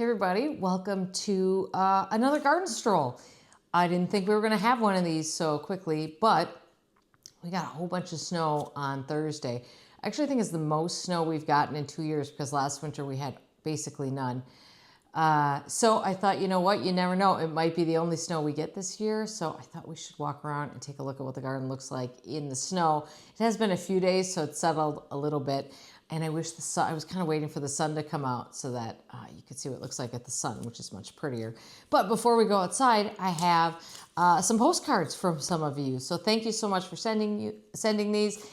Hey everybody, welcome to another garden stroll. I didn't think we were going to have one of these so quickly, but we got a whole bunch of snow on Thursday. I actually think it's the most snow we've gotten in 2 years because last winter we had basically none. So I thought, you know what, you never know. It might be the only snow we get this year. So I thought we should walk around and take a look at what the garden looks like in the snow. It has been a few days, so it's settled a little bit. And I wish the sun, I was kind of waiting for the sun to come out so that you could see what it looks like at the sun, which is much prettier. But before we go outside, I have some postcards from some of you. So thank you so much for sending these.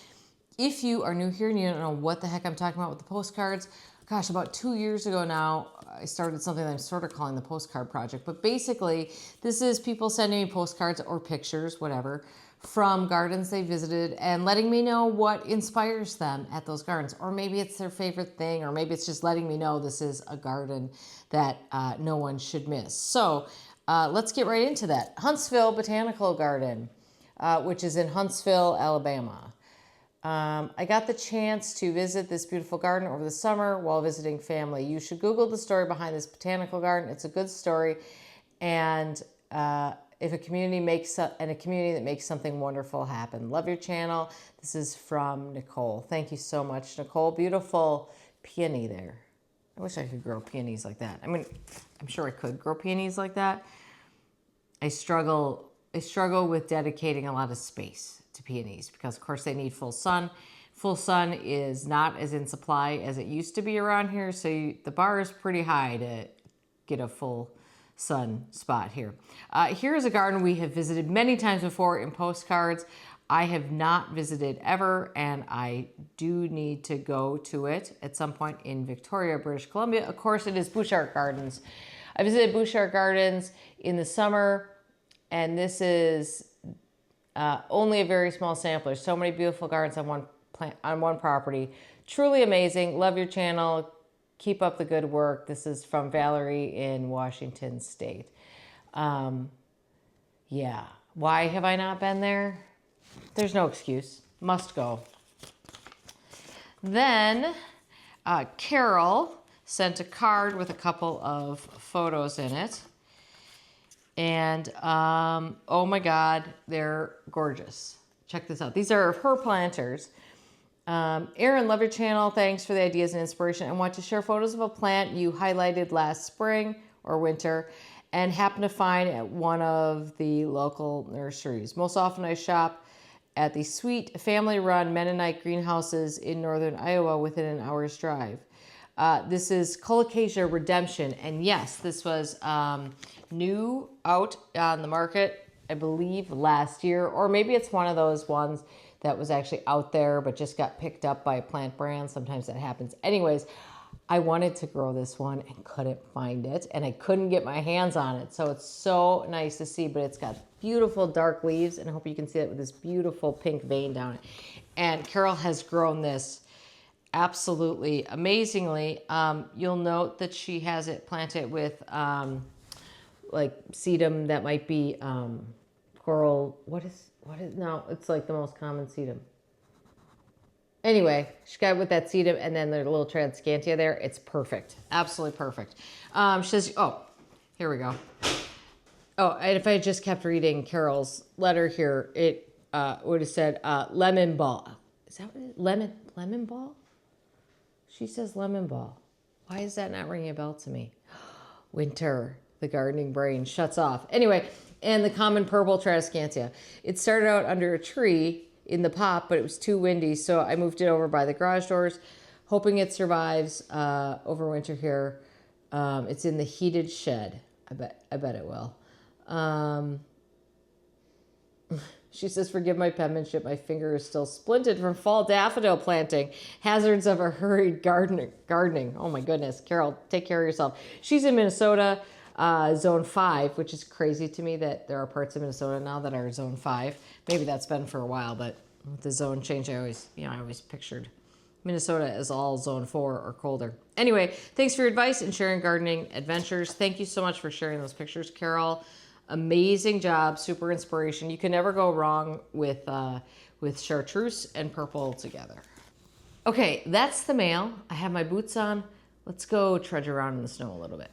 If you are new here and you don't know what the heck I'm talking about with the postcards, gosh, about 2 years ago now, I started something that I'm sort of calling the Postcard Project. But basically, this is people sending me postcards or pictures, whatever, from gardens they visited and letting me know what inspires them at those gardens. Or maybe it's their favorite thing, or maybe it's just letting me know this is a garden that no one should miss. So let's get right into that. Huntsville Botanical Garden, which is in Huntsville, Alabama. I got the chance to visit this beautiful garden over the summer while visiting family. You should Google the story behind this botanical garden. It's a good story. And if a community that makes something wonderful happen. Love your channel. This is from Nicole. Thank you so much, Nicole. Beautiful peony there. I wish I could grow peonies like that. I mean, I'm sure I could grow peonies like that. I struggle with dedicating a lot of space to peonies because, of course, they need full sun. Full sun is not as in supply as it used to be around here, so the bar is pretty high to get a full sun spot here. Here is a garden we have visited many times before in postcards. I have not visited ever, and I do need to go to it at some point in Victoria, British Columbia. Of course, it is Bouchard Gardens. I visited Bouchard Gardens in the summer, and this is only a very small sample. There's so many beautiful gardens on one property. Truly amazing. Love your channel. Keep up the good work. This is from Valerie in Washington State. Yeah. Why have I not been there? There's no excuse. Must go. Then Carol sent a card with a couple of photos in it. And oh my God, they're gorgeous. Check this out. These are her planters. Erin, love your channel. Thanks for the ideas and inspiration. I want to share photos of a plant you highlighted last spring or winter and happened to find at one of the local nurseries. Most often I shop at the sweet family-run Mennonite greenhouses in northern Iowa within an hour's drive. This is Colocasia Redemption. And yes, this was new out on the market, I believe, last year. Or maybe it's one of those ones that was actually out there but just got picked up by a plant brand. Sometimes that happens. Anyways, I wanted to grow this one and couldn't find it. And I couldn't get my hands on it. So it's so nice to see. But it's got beautiful dark leaves. And I hope you can see it with this beautiful pink vein down it. And Carol has grown this absolutely amazingly. You'll note that she has it planted with like sedum that might be coral. What is no, it's like the most common sedum. Anyway, she got it with that sedum and then the little transcantia there. It's perfect. Absolutely perfect. She says, oh, here we go. Oh, and if I had just kept reading Carol's letter here, it would have said lemon ball. Is that what it is? Lemon ball? She says lemon ball. Why is that not ringing a bell to me? Winter, the gardening brain shuts off. Anyway, and the common purple transcantia. It started out under a tree in the pot, but it was too windy, so I moved it over by the garage doors, hoping it survives over winter here. It's in the heated shed. I bet it will. She says, forgive my penmanship. My finger is still splinted from fall daffodil planting. Hazards of a hurried gardening. Oh my goodness. Carol, take care of yourself. She's in Minnesota, zone 5, which is crazy to me that there are parts of Minnesota now that are zone 5. Maybe that's been for a while, but with the zone change, I always pictured Minnesota as all zone 4 or colder. Anyway, thanks for your advice and sharing gardening adventures. Thank you so much for sharing those pictures, Carol. Amazing job, super inspiration. You can never go wrong with chartreuse and purple together. Okay, that's the mail. I have my boots on. Let's go trudge around in the snow a little bit.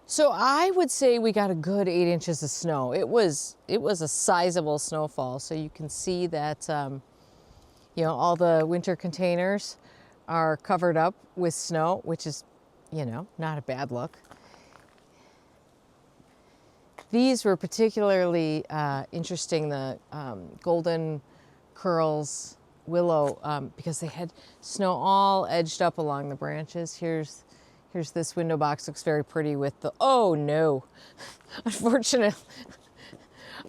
So I would say we got a good 8 inches of snow. It was a sizable snowfall. So you can see that, you know, all the winter containers are covered up with snow, which is, you know, not a bad look. These were particularly interesting, the golden curls willow, because they had snow all edged up along the branches. Here's this window box, looks very pretty with the, oh no, unfortunately,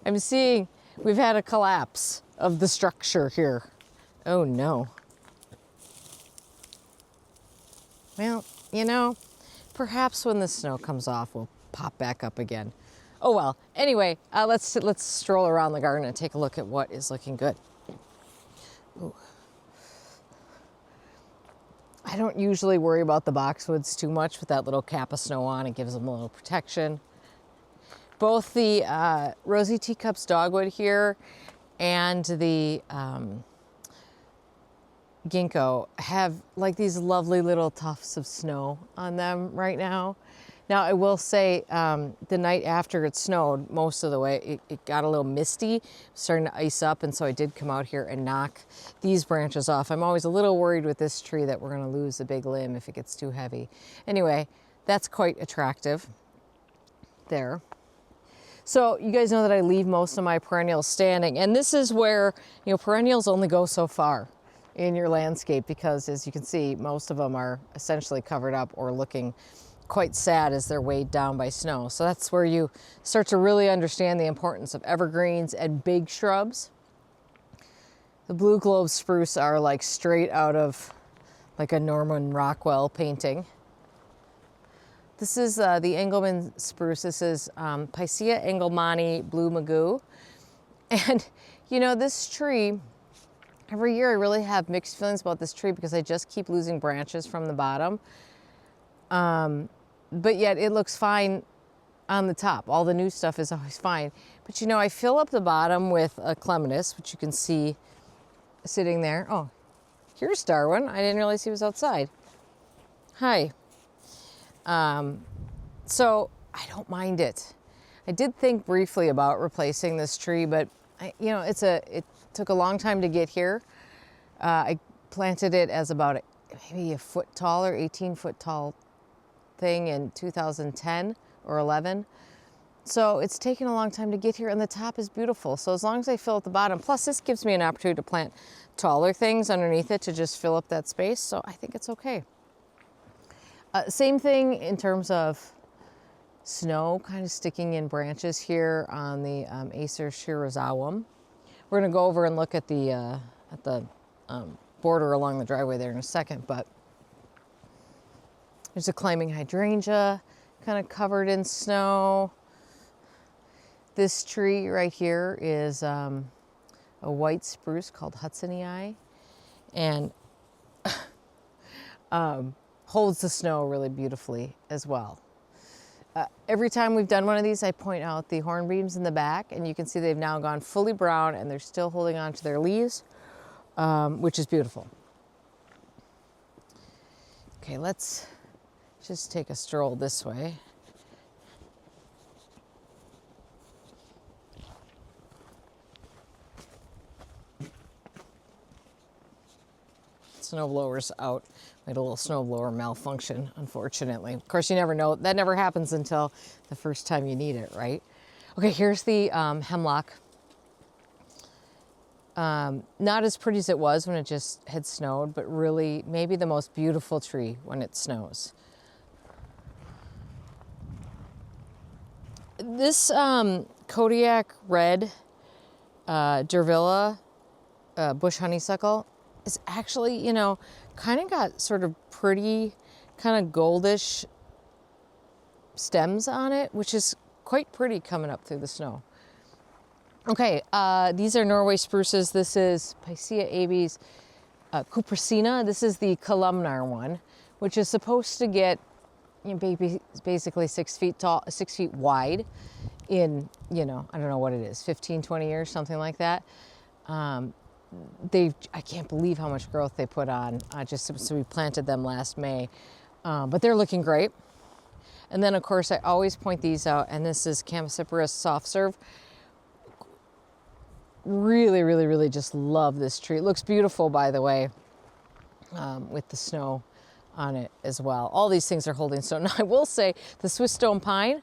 I'm seeing we've had a collapse of the structure here. Oh no. Well, you know, perhaps when the snow comes off, we'll pop back up again. Oh well, anyway, let's stroll around the garden and take a look at what is looking good. Ooh. I don't usually worry about the boxwoods too much with that little cap of snow on. It gives them a little protection. Both the Rosy Teacups dogwood here and the ginkgo have like these lovely little tufts of snow on them right now. Now I will say the night after it snowed, most of the way, it got a little misty, starting to ice up, and so I did come out here and knock these branches off. I'm always a little worried with this tree that we're gonna lose a big limb if it gets too heavy. Anyway, that's quite attractive there. So you guys know that I leave most of my perennials standing, and this is where, you know, perennials only go so far in your landscape because, as you can see, most of them are essentially covered up or looking quite sad as they're weighed down by snow. So that's where you start to really understand the importance of evergreens and big shrubs. The blue globe spruce are like straight out of like a Norman Rockwell painting. This is the Engelmann spruce. This is Picea engelmanni blue magoo. And you know, this tree, every year I really have mixed feelings about this tree because I just keep losing branches from the bottom. But yet it looks fine on the top. All the new stuff is always fine. But you know, I fill up the bottom with a clematis, which you can see sitting there. Oh, here's Darwin. I didn't realize he was outside. Hi. So I don't mind it. I did think briefly about replacing this tree, but you know, it took a long time to get here. I planted it as about maybe a foot tall or 18-foot tall thing in 2010 or 11. So it's taken a long time to get here, and the top is beautiful. So as long as I fill up the bottom, plus this gives me an opportunity to plant taller things underneath it to just fill up that space. So I think it's okay. Same thing in terms of snow kind of sticking in branches here on the Acer shirozawum. We're gonna go over and look at the border along the driveway there in a second, but there's a climbing hydrangea kind of covered in snow. This tree right here is a white spruce called Hudsonii, and holds the snow really beautifully as well. Every time we've done one of these, I point out the hornbeams in the back, and you can see they've now gone fully brown and they're still holding on to their leaves, which is beautiful. Okay, let's just take a stroll this way. Snowblower's out. We had a little snowblower malfunction, unfortunately. Of course, you never know. That never happens until the first time you need it, right? Okay, here's the hemlock. Not as pretty as it was when it just had snowed, but really maybe the most beautiful tree when it snows. This Kodiak red Durvilla bush honeysuckle is actually, you know, kind of got sort of pretty kind of goldish stems on it, which is quite pretty coming up through the snow. Okay, these are Norway spruces. This is Picea abies cupricina. This is the columnar one, which is supposed to get, you know, basically 6 feet tall, 6 feet wide in, you know, I don't know what it is, 15, 20 years, something like that. I can't believe how much growth they put on, so we planted them last May, but they're looking great. And then of course I always point these out, and this is Chamaecyparis soft serve. Really, really, really just love this tree. It looks beautiful, by the way, with the snow on it as well. All these things are holding snow. Now I will say the Swiss stone pine,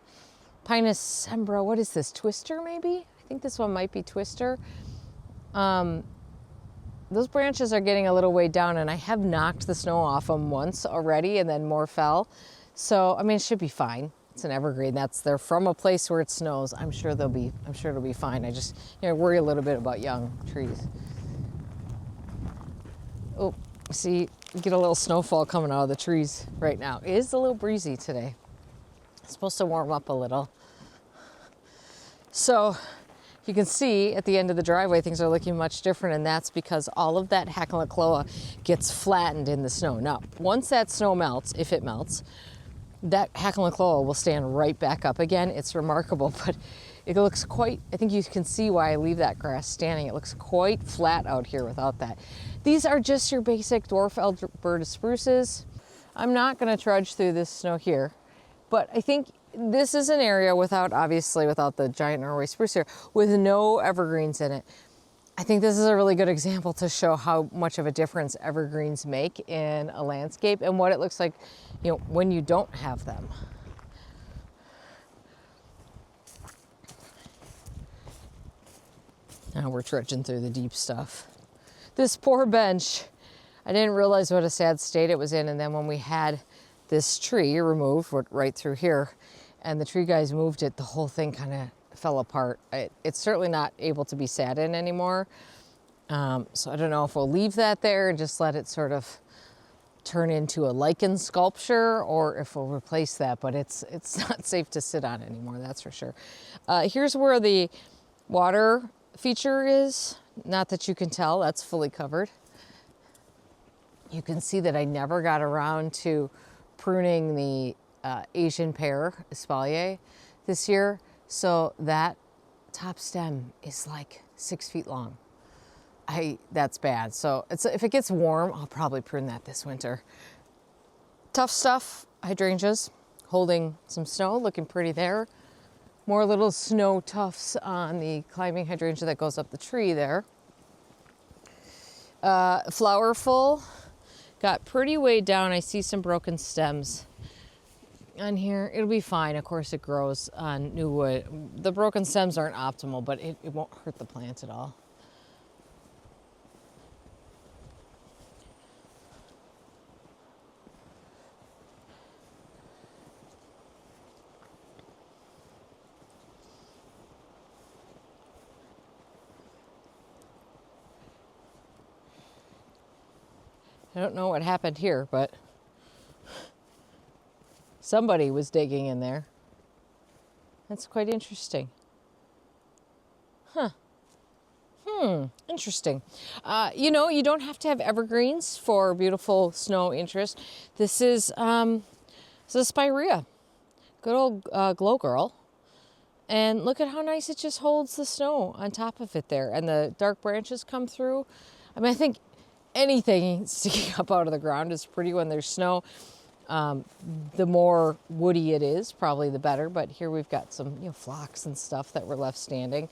Pinus sembra, what is this, twister maybe? I think this one might be twister. Those branches are getting a little way down, and I have knocked the snow off them once already, and then more fell. So, I mean, it should be fine. It's an evergreen. They're from a place where it snows. I'm sure it'll be fine. I just, worry a little bit about young trees. Oh, see, you get a little snowfall coming out of the trees right now. It is a little breezy today. It's supposed to warm up a little. So, you can see at the end of the driveway, things are looking much different, and that's because all of that Hacklencloa gets flattened in the snow. Now, once that snow melts, if it melts, that Hacklencloa will stand right back up again. It's remarkable, but it looks quite, I think you can see why I leave that grass standing. It looks quite flat out here without that. These are just your basic dwarf Alberta spruces. I'm not gonna trudge through this snow here, but I think this is an area without the giant Norway spruce here, with no evergreens in it. I think this is a really good example to show how much of a difference evergreens make in a landscape and what it looks like, when you don't have them. Now we're trudging through the deep stuff. This poor bench, I didn't realize what a sad state it was in, and then when we had this tree removed right through here, and the tree guys moved it, the whole thing kind of fell apart. It's certainly not able to be sat in anymore. So I don't know if we'll leave that there and just let it sort of turn into a lichen sculpture, or if we'll replace that, but it's not safe to sit on anymore, that's for sure. Here's where the water feature is. Not that you can tell, that's fully covered. You can see that I never got around to pruning the Asian pear, espalier, this year. So that top stem is like 6 feet long. That's bad. So if it gets warm, I'll probably prune that this winter. Tough stuff, hydrangeas, holding some snow, looking pretty there. More little snow tufts on the climbing hydrangea that goes up the tree there. Flowerful, got pretty way down. I see some broken stems on here. It'll be fine. Of course, it grows on new wood. The broken stems aren't optimal, but it won't hurt the plant at all. I don't know what happened here, but somebody was digging in there. That's quite interesting. Huh. Interesting. You don't have to have evergreens for beautiful snow interest. This is a spirea. Good old glow girl. And look at how nice it just holds the snow on top of it there. And the dark branches come through. I mean, I think anything sticking up out of the ground is pretty when there's snow. The more woody it is, probably the better. But here we've got some, phlox and stuff that were left standing.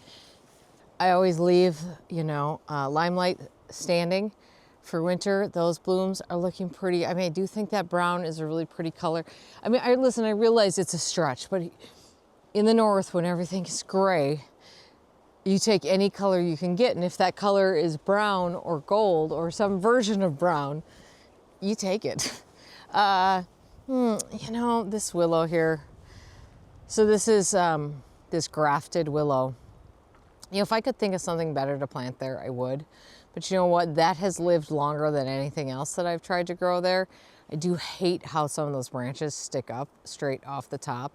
I always leave, limelight standing for winter. Those blooms are looking pretty. I mean, I do think that brown is a really pretty color. I mean, I realize it's a stretch, but in the north, when everything is gray, you take any color you can get. And if that color is brown or gold or some version of brown, you take it. This willow here. So this is this grafted willow. If I could think of something better to plant there, I would. But you know what? That has lived longer than anything else that I've tried to grow there. I do hate how some of those branches stick up straight off the top.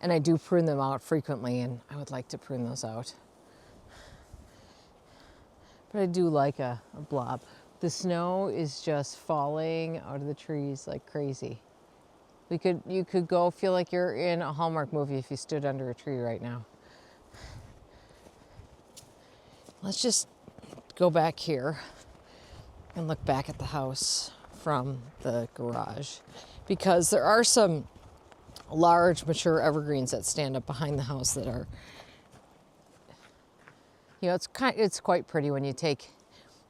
And I do prune them out frequently, and I would like to prune those out. But I do like a blob. The snow is just falling out of the trees like crazy. You could go feel like you're in a Hallmark movie if you stood under a tree right now. Let's just go back here and look back at the house from the garage, because there are some large mature evergreens that stand up behind the house that are, you know, it's quite pretty when you take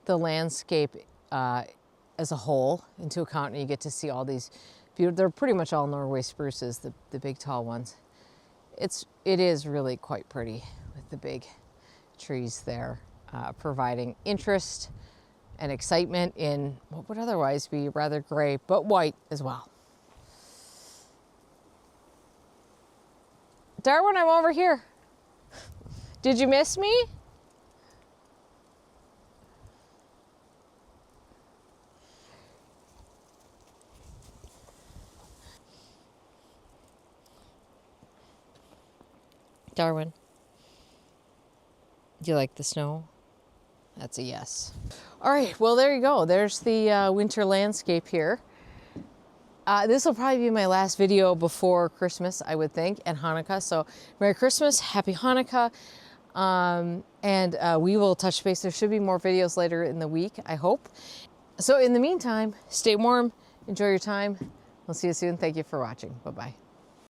the landscape as a whole into account, and you get to see all these beautiful, they're pretty much all Norway spruces, the big tall ones. It is really quite pretty with the big trees there, providing interest and excitement in what would otherwise be rather gray, but white as well. Darwin, I'm over here. Did you miss me? Darwin, do you like the snow? That's a yes. All right, well, there you go. There's the winter landscape here. This will probably be my last video before Christmas, I would think, and Hanukkah. So Merry Christmas, Happy Hanukkah. And we will touch base. There should be more videos later in the week, I hope. So in the meantime, stay warm, enjoy your time. We'll see you soon. Thank you for watching. Bye-bye.